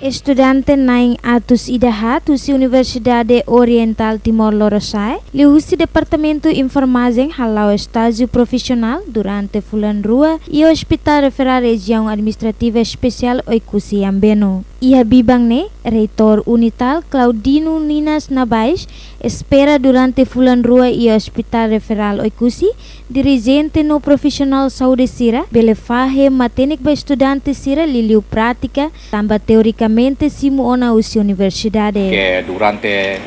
Estudante naing atus idahat husi Universidade Oriental Timor-Leste, li husi Departamento Informasi halau estágio profissional durante fulan rua e Hospital Referral Região Administrativa Especial Oikusi Ambeno. Ia bibangne, reitor Unital Claudino Ninas Nabais, espera durante fulan rua e Hospital Referral Oikusi, dirigente no profissional saúde sira, belefahe matenik ba estudante sira liliu prática, tamba teoricamente simu ona usi universidade. Que durante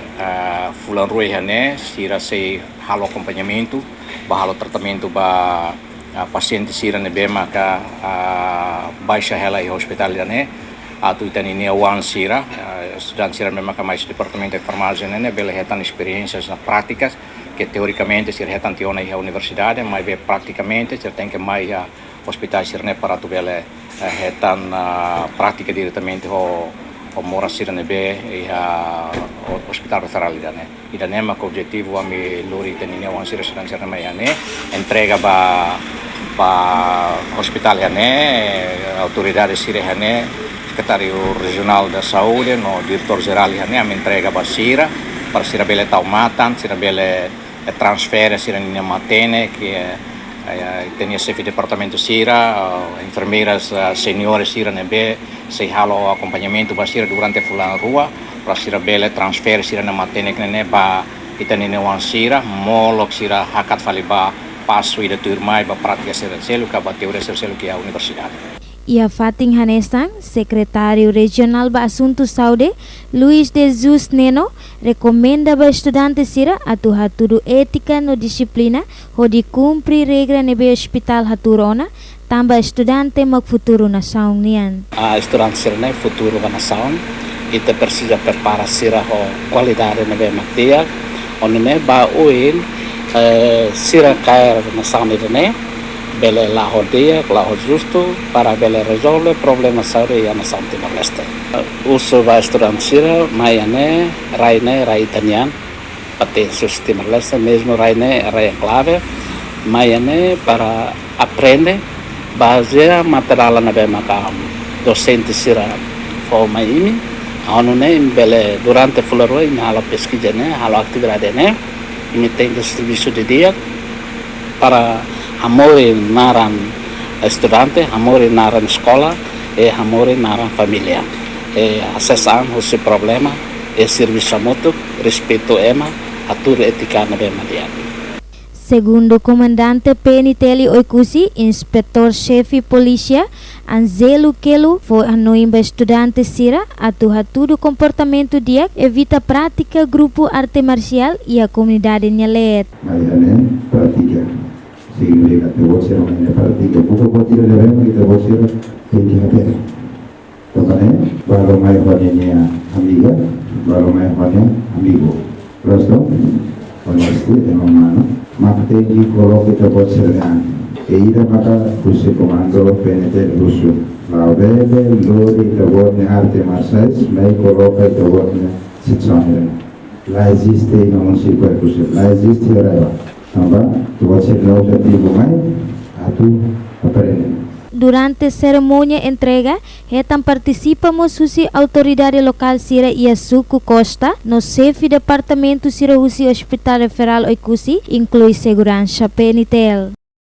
fulan rua hane sira sei halo acompanhamento, ba halo tratamento ba paciente sira nebe maka baixa hela e hospital hane. Atu itani ne wan sira estudante sira memang mais departamento de farmácia né bela retan experiências na práticas que teoricamente sira retan tiona a universidade mas be praticamente sira tem que mais hospital sira né para tu bela retan prática diretamente o mora sira né be e hospital referral né ida né ma objetivo a me lori itani ne wan sira estudante sira mai né entrega ba hospital né autoridade sira né Secretário Regional da Saúde, no diretor-geral, me entrega para Sira, para Sira Bele Taumatan, Sira Bele transfere Sira Nina Matene, que tem esse departamento Sira, enfermeiras senhores Sira Nebe, se halo acompanhamento para Sira durante fulan rua, para Sira Bele transfere Sira Nina Matene, que neba itanine wan Sira, molok Sira hakat faliba passo ida turmai ba prática Sira selu ka ba teoria Sira selu que a universidade. Ia Fating Hanesang, secretário regional ba Assuntos Saúde, Luiz de Jesus Neno, recomenda ba estudante sira atu haturu ética no disciplina, hodi cumpri regra nebe hospital haturona, tamba estudante mag futuro na saung nian. Estudante sira ne futuro na saung, ita precisa preparar sira ho qualidade nebe matia, onne ba uin sira cair na saung ne. Bele la rodeia, la justo para bele resolve problema saúde na São Timor-Leste. Uso vai estudante sira, maiane, raine, rai italian, pate sus Timor-Leste, mesmo raine, rai clave, maiane para aprender, base material na bema ka docente sira fo maimi, anu ne bele durante fularo in halo pesquisa ne, halo atividade ne, ini tem serviço de dia para amore naran estudante, amore naran escola e amore naran família. E acessam esse problema e serviço mútuo, respeito ema, atur etika na bema dia. Segundo comandante PNTL Oikusi, inspetor-chefe polícia Anzelo Kelo foi anoimba estudante sira atu hatudo comportamento dia evita prática grupo arte marcial e a comunidade nyalet. Prática. Sehingga kita bosir mengenai praktik buku bosir dalam kita bosir kegiatan. Contohnya baru mai hanya amiga, baru mai hanya amigo. Terus tu, honesty dengan mana? Makte di kalau kita bosir dengan, ia maka khusus komando PNT khusus. Lalu lori kita buatnya arte marcial, mai kalau kita buatnya sitsaner. Lá existe não se pode khusus, lá existe orang. Durante cerimônia entrega, retam participamos husi autoridade local sira ia Suku Costa, no chefe departamento sira husi Hospital Referral Oikusi, inclui segurança PNTL.